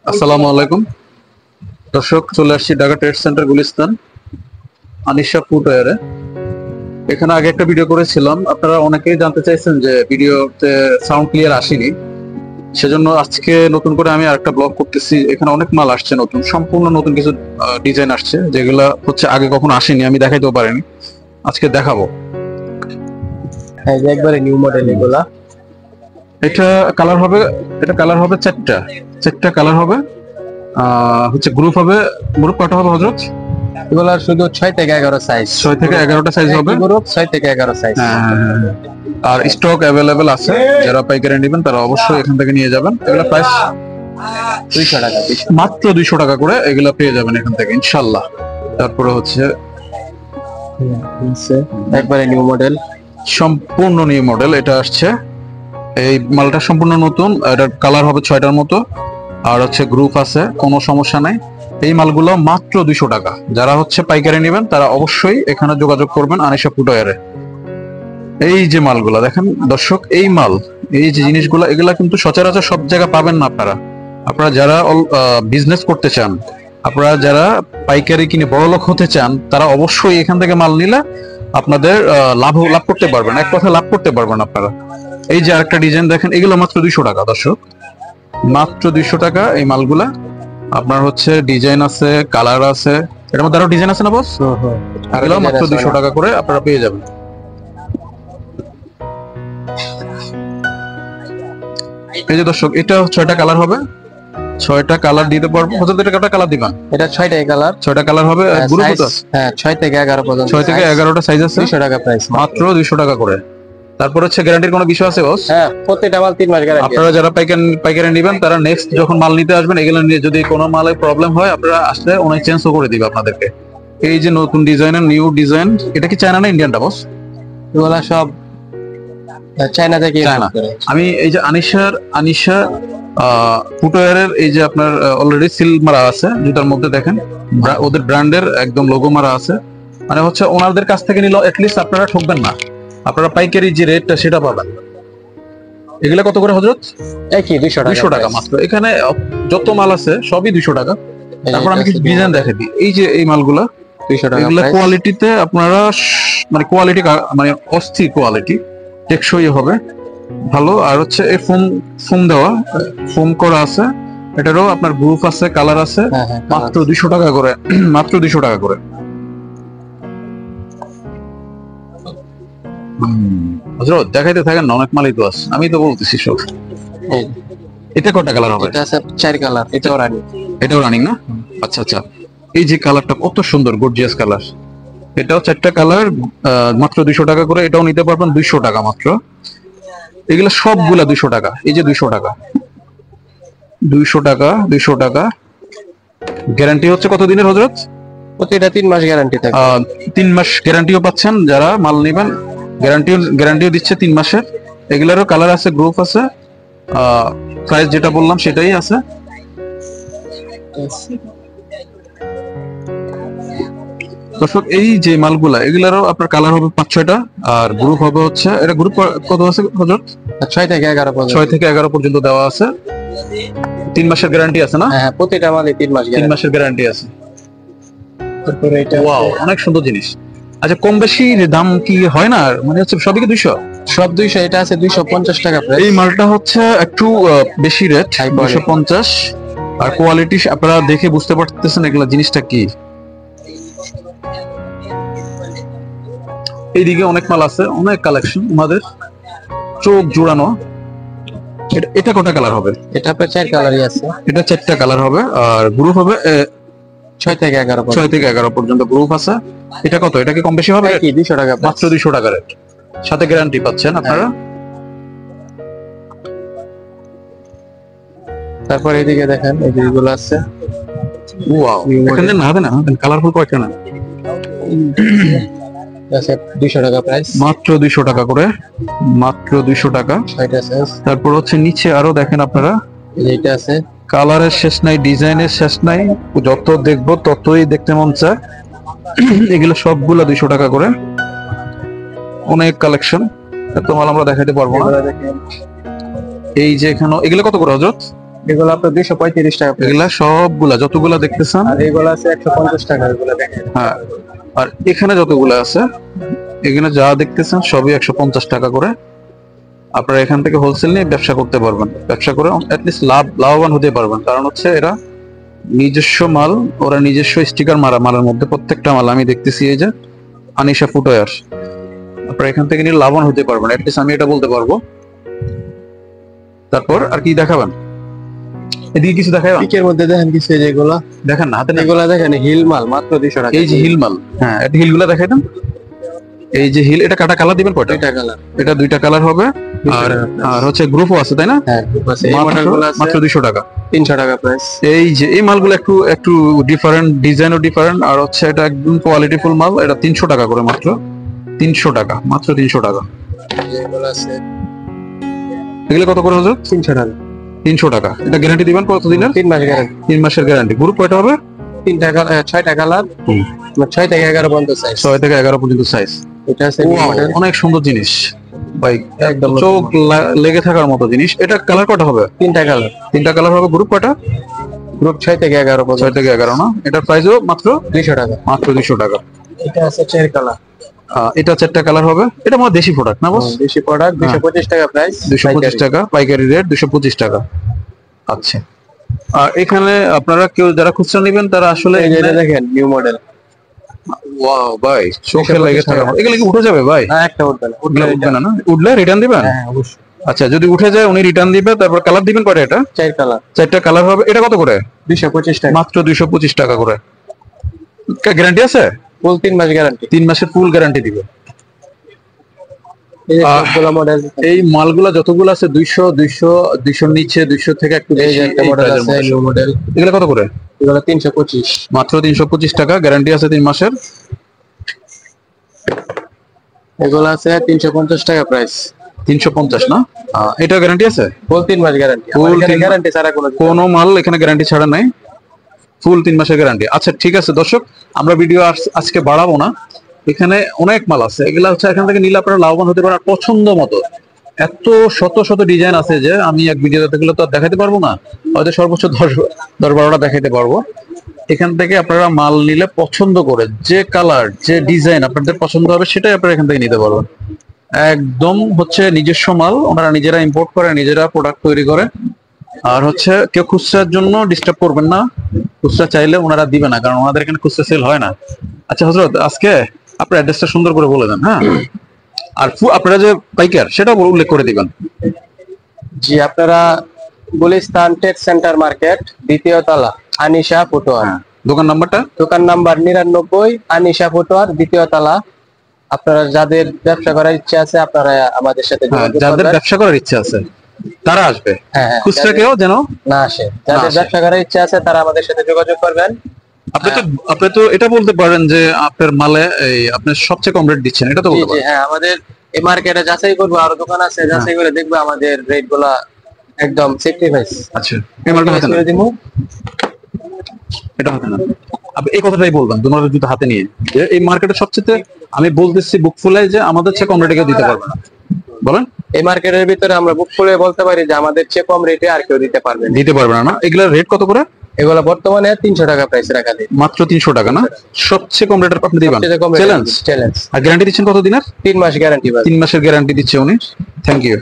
আসসালামু আলাইকুম দর্শক, চলে আসছি ঢাকা ট্রেড সেন্টার গুলিস্তান আনিশা ফুটওয়্যারে। এখানে আগে একটা ভিডিও করেছিলাম, আপনারা অনেকেই জানতে চাইছেন যে ভিডিওতে সাউন্ড ক্লিয়ার আসেনি, সেজন্য আজকে নতুন করে আমি আরেকটা ব্লগ করতেছি। এখানে অনেক মাল আসছে, নতুন সম্পূর্ণ নতুন কিছু ডিজাইন আসছে যেগুলা হচ্ছে আগে কখনো আসেনি, আমি দেখাইতেও পারিনি, আজকে দেখাবো। হ্যাঁ, একবারে নিউ মডেল এগুলা। এটা কালার হবে চারটা কালার হবে। হচ্ছে গ্রুপ কটা হবে হযরত? এগুলা শুধু 6 থেকে 11 সাইজ, 6 থেকে 11টা সাইজ হবে। গ্রুপ 6 থেকে 11 সাইজ। আর স্টক অ্যাভেলেবেল আছে, যারা পাইকারি নেবেন তারা অবশ্যই এখান থেকে নিয়ে যাবেন। এগুলা প্রাইস 200 টাকা, মাত্র 200 টাকা করে এগুলা পেয়ে যাবেন এখান থেকে ইনশাআল্লাহ। তারপরে হচ্ছে একবারে নিউ মডেল, সম্পূর্ণ নিউ মডেল এটা আসছে। এই মালটা সম্পূর্ণ নতুন, এটার কালার হবে 6টার মতো, আর হচ্ছে গ্রুপ আছে, কোনো সমস্যা নাই। এই মালগুলো মাত্র 200 টাকা। যারা হচ্ছে পাইকারি নেবেন তারা অবশ্যই এখানে যোগাযোগ করবেন আনিশা ফুটওয়্যারে। এই যে মালগুলা দেখেন দর্শক, এই যে জিনিসগুলো, এগুলা কিন্তু সচরাচর সব জায়গায় পাবেন না। আপনারা যারা বিজনেস করতে চান, আপনারা যারা পাইকারি কিনে বড়লোক হতে চান, তারা অবশ্যই এখান থেকে মাল নিলে আপনাদের লাভ করতে পারবেন, এক কথা লাভ করতে পারবেন আপনারা। এই যে আরেকটা ডিজাইন দেখেন, এগুলো মাত্র 200 টাকা দর্শক, মাত্র 200 টাকা এই মালগুলা। আপনার হচ্ছে ডিজাইন আছে, কালার আছে, এটার মধ্যে আরো ডিজাইন আছে না বস? এগুলো মাত্র 200 টাকা করে আপনারা পেয়ে যাবেন। এই যে দর্শক, এটা 6টা কালার হবে, 6টা কালার দিতে পারবো। হযরত এটা কয়টা কালার দিবেন? এটা 6টা কালার হবে। গ্রুপ কত? হ্যাঁ, 6 থেকে 11 পর্যন্ত, 6 থেকে 11টা সাইজ আছে। 200 টাকা প্রাইস, মাত্র 200 টাকা করে। তারপর হচ্ছে গ্যারান্টির কোনো বিষয় আছে বস? হ্যাঁ, প্রত্যেকটা মাল 3 মাস গ্যারান্টি। আপনারা যারা পাইকারি নেবেন তারা নেক্সট যখন মাল নিতে আসবেন, এগুলো নিয়ে যদি কোনো মালে প্রবলেম হয়, আপনারা আসলে অনেক চেঞ্জও করে দিবে আপনাদেরকে। এই যে নতুন ডিজাইনের নিউ ডিজাইন, এটা কি চায়না না ইন্ডিয়ানটা বস? এগুলা সব চায়না থেকে। আমি এই যে আনিশা ফুটওয়্যারের এই যে আপনার অলরেডি সিল মারা আছে জুতার মধ্যে, দেখেন ওদের ব্র্যান্ডের একদম লোগো মারা আছে। মানে হচ্ছে ওনাদের কাছ থেকে নিলে এটলিস্ট আপনারা ঠকবেন না, আপনারা পাইকারি যে রেটটা সেটা পাবেন। এগুলা কত করে হযরত? একই 200 টাকা মাত্র। এখানে যত মাল আছে সবই 200 টাকা। তারপর আমি কিছু ডিজাইন দেখাই দিই। এই যে এই মালগুলা 200 টাকা, এগুলা কোয়ালিটিতে আপনারা মানে কোয়ালিটি মানে অস্থির কোয়ালিটি, টেকসই হবে ভালো। আর হচ্ছে এই ফোম দেওয়া, ফোম করা আছে, এটারও আপনার গ্রুপ আছে, কালার আছে। মাত্র 200 টাকা করে, মাত্র 200 টাকা করে। হযরত দেখাইতে থাকেন না, অনেক মালই তো আছে, আমি তো বলতেছি সব। এটা কয়টা কালার হবে? এটা আছে 4 কালার, এটাও রানিং না? আচ্ছা আচ্ছা। এই যে কালারটা কত সুন্দর, গর্জিয়াস কালার। এটাও 4টা কালার, মাত্র 200 টাকা করে। এটাও নিতে পারবেন 200 টাকা মাত্র। এগুলা সবগুলা 200 টাকা। এই যে 200 টাকা, 200 টাকা। গ্যারান্টি হচ্ছে কত দিনের হযরত? প্রতিটা 3 মাস গ্যারান্টি থাকে। 3 মাস গ্যারান্টিও পাচ্ছেন যারা মাল নেবেন, গ্যারান্টিও দিচ্ছে 3 মাসের। এগুলারও কালার আছে, গ্রুপ আছে, প্রাইস যেটা বললাম সেটাই আছে। দর্শক, এই যে মালগুলা, এগুলারও আপনার কালার হবে 5-6টা, আর গ্রুপ হবে হচ্ছে, এটা গ্রুপ কত আছে হযরত? 6 থেকে 11 পর্যন্ত, 6 থেকে 11 পর্যন্ত দেওয়া আছে। 3 মাসের গ্যারান্টি আছে না? হ্যাঁ, প্রতিটা মালে 3 মাস গ্যারান্টি, 3 মাসের গ্যারান্টি আছে। তারপরে এটা ওয়াও, অনেক সুন্দর জিনিস। আচ্ছা, কম বেশি দাম কি হয় না? মানে হচ্ছে সবই কি 200? সব 200। এটা আছে 250 টাকা প্রাইস। এই মালটা হচ্ছে একটু বেশি রেট, 250। আর কোয়ালিটি আপনারা দেখে বুঝতে পারতেছেন এগুলা জিনিসটা কি। এইদিকে অনেক মাল আছে, অনেক কালেকশন, আমাদের চোখ জোড়ানো। এটা কটা কালার হবে? এটা 4 কালারই আছে। এটা 4টা কালার হবে, আর গ্রুপ হবে 6 থেকে 11 পর্যন্ত গ্রুপ আছে। এটা কত? এটা কি কম বেশি হবে? কি 200 টাকা, মাত্র 200 টাকা রেট, সাথে গ্যারান্টি পাচ্ছেন আপনারা। তারপর এদিকে দেখেন, এই যে এগুলো আছে। ওয়াও, এখানে না হবে না কালারফুল কয়টা না? আছে 200 টাকা প্রাইস, মাত্র 200 টাকা করে, মাত্র 200 টাকা। 6টা সাইজ। তারপর হচ্ছে নিচে আরো দেখেন আপনারা, এইটা আছে, কালারের শেষ নাই, ডিজাইনের শেষ নাই, যত দেখবো ততই দেখতে মন চায়। এগুলো সবগুলা 200 টাকা করে, অনেক কালেকশন, এত মাল আমরা দেখাইতে পারবো না। এই যে এখানে এগুলো কত করে হযরত? এগুলো আপনার 235 টাকা price। এগুলা সবগুলা যতগুলা দেখতেছেন, আর এগুলো আছে 150 টাকা, এগুলো দেখেন। হ্যাঁ, আর এখানে যতগুলো আছে এখানে যা দেখতেছেন সবই 150 টাকা করে। আপনারা এখান থেকে হোলসেল নিয়ে ব্যবসা করতে পারবেন, ব্যবসা করে অ্যাটলিস্ট লাভবান হতে পারবেন। কারণ হচ্ছে এরা নিজস্ব মাল, ওরা নিজস্ব স্টিকার মারা মালের মধ্যে প্রত্যেকটা মাল আমি দেখতেছি এই যে আনিশা ফুটওয়্যার। আপনারা এখান থেকে নিয়ে লাভবান হতে পারবেন, অ্যাটলিস্ট আমি এটা বলতে পারবো। তারপর আর কি দেখাবেন? এদিকে কিছু দেখাবেন? পিকের মধ্যে দেখেন কিছু, এই যে এগুলা দেখেন না হাতে, এগুলা দেখেন হিল মাল মাত্র 200 টাকা। এই যে হিল মাল, হ্যাঁ এটা হিল গুলা দেখাই দেন। এই যে হিল, এটা কাটা কালার দিবেন কয়টা? 2টা কালার। এটা 2টা কালার হবে। আর আর হচ্ছে গ্রুপও আছে তাই না? হ্যাঁ গ্রুপ আছে। এই মডেলগুলো আছে মাত্র 200 টাকা। 300 টাকা প্রাইস। এই যে এই মালগুলো একটু একটু ডিফারেন্ট, ডিজাইনও ডিফারেন্ট, আর হচ্ছে এটা একদম কোয়ালিটিফুল মাল। এটা 300 টাকা করে, মাত্র 300 টাকা, মাত্র 300 টাকা। এগুলো আছে এগুলো কত করে হচ্ছে? 300 টাকা। 300 টাকা। এটা গ্যারান্টি দিবেন কত দিনের? 3 মাস গ্যারান্টি। 3 মাসের গ্যারান্টি। গ্রুপ কয়টা হবে? 3টা কালার, 6টা কালার, 6 থেকে 11 পর্যন্ত সাইজ। 6 থেকে 11 পর্যন্ত সাইজ। এটা আছে নিউ মডেল। অনেক সুন্দর জিনিস ভাই, একদম চোখ লেগে থাকার মতো জিনিস। এটা কালার কয়টা হবে? 3টা কালার। 3টা কালার হবে। গ্রুপ কয়টা? গ্রুপ 6 থেকে 11 পর্যন্ত। 6 থেকে 11 না? এটার প্রাইসও মাত্র 200 টাকা। মাত্র 200 টাকা। এটা আছে 4 কালার। এটা 4টা কালার হবে। এটা আমার দেশি প্রোডাক্ট না বস? বেশি প্রোডাক্ট। 225 টাকা প্রাইস। 225 টাকা পাইকারি রেট, 225 টাকা। আচ্ছা, আর এখানে আপনারা কেউ যারা খুচরা নেবেন তারা আসলে এই যে দেখেন নিউ মডেল। ওয়াও ভাই, চোখে লেগে থাকার মতো। এগুলো কি উঠে যাবে ভাই? না একটা উঠবে না। উঠলে উঠবে না? না উঠলে রিটার্ন দিবেন? হ্যাঁ অবশ্যই। আচ্ছা, যদি উঠে যায় উনি রিটার্ন দিবে। তারপর কালার দিবেন কয়টা? এটা 4 কালার। 4টা কালার হবে। এটা কত করে? 225 টাকা। মাত্র 225 টাকা করে। গ্যারান্টি আছে? ফুল 3 মাস গ্যারান্টি। 3 মাসের ফুল গ্যারান্টি দিবে। এই যে সবগুলো মডেল। এই মালগুলা যতগুলো আছে 200 200 200 নিচে, 200 থেকে একটু এই বেশি। যে একটা মডেল আছে নিউ মডেল। এগুলো কত করে? এগুলো 325। মাত্র 325 টাকা। গ্যারান্টি আছে 3 মাসের। এগুলো আছে 350 টাকা প্রাইস। 350 না? এটা গ্যারান্টি আছে? ফুল 3 মাস গ্যারান্টি। Full আমার 3 গ্যারান্টি ছাড়া কোনো মাল এখানে গ্যারান্টি ছাড়া নাই, ফুল 3 মাসের গ্যারান্টি। আচ্ছা ঠিক আছে দর্শক, আমরা ভিডিও আজকে বাড়াবো না। এখানে অনেক মাল আছে, এগুলা হচ্ছে এখান থেকে নিলে আপনারা লাভবান হতে পারেন পছন্দ মতো। এত শত শত ডিজাইন আছে যে আমি এক ভিডিওতে গেলে তো আর দেখাতে পারবো না, হয়তো সর্বোচ্চ 10-12টা দেখাতে পারবো। এখান থেকে আপনারা মাল নিলে পছন্দ করে যে কালার, যে ডিজাইন আপনাদের পছন্দ হবে সেটাই আপনারা এখান থেকে নিতে পারবেন। একদম হচ্ছে নিজস্ব মাল, ওনারা নিজেরা ইম্পোর্ট করে, নিজেরা প্রোডাক্ট তৈরি করে। আর হচ্ছে কেউ খুচরার জন্য ডিস্টার্ব করবেন না, খুচরা চাইলে ওনারা দিবে না, কারণ ওনাদের এখানে খুচরা সেল হয় না। আচ্ছা হযরত, আজকে আপনার অ্যাড্রেসটা সুন্দর করে বলে দেন। হ্যাঁ, আর আপনারা যে পাইকার সেটা উল্লেখ করে দিবেন। জি, আপনারা গুলিস্তান টেক সেন্টার মার্কেট, দ্বিতীয় তলা, আনিশা ফুটওয়ার। দোকান নাম্বারটা? দোকান নাম্বার 99, আনিশা ফুটওয়ার, দ্বিতীয় তলা। আপনারা যাদের ব্যবসা করার ইচ্ছা আছে আপনারা আমাদের সাথে যোগাযোগ করবেন। যাদের ব্যবসা করার ইচ্ছা আছে তারা আসবে, হ্যাঁ, খুচরা কেউ যেন না আসে। যাদের ব্যবসা করার ইচ্ছা আছে তারা আমাদের সাথে যোগাযোগ করবেন। আপনি তো এটা বলতে পারেন যে আপনার মালে এই আপনি সবচেয়ে কম রেট দিচ্ছেন, এটা তো বলতে পারেন। হ্যাঁ, আমাদের এই মার্কেটে যাচাই করবো, আরো দোকান আছে, যাচাই করে দেখবে আমাদের রেট গুলা একদম সেক্রিফাইস। আচ্ছা, এই মালটা হাতে করে দিমু। এটা হাতে না, আপনি এই কথাটাই বলবেন দুটো জুতো হাতে নিয়ে, যে এই মার্কেটে সবচেয়ে আমি বলতেছি বুক ফুলাই যে আমাদের চেয়ে কম রেটে কেউ দিতে পারবে না। বলেন, এই মার্কেটের ভিতরে আমরা বুক ফুলে বলতে পারি যে আমাদের চেয়ে কম রেটে আর কেউ দিতে পারবে না। দিতে পারবে না? এগুলোর রেট কত করে? এগুলো বর্তমানে 300 টাকা প্রাইস রাখা দিই। মাত্র 300 টাকা না? সবচেয়ে কম রেটের আপনি দিবেন? চ্যালেঞ্জ। আর গ্যারান্টি দিচ্ছেন কত দিনের? 3 মাস গ্যারান্টি। 3 মাসের গ্যারান্টি দিচ্ছে উনি। Thank you.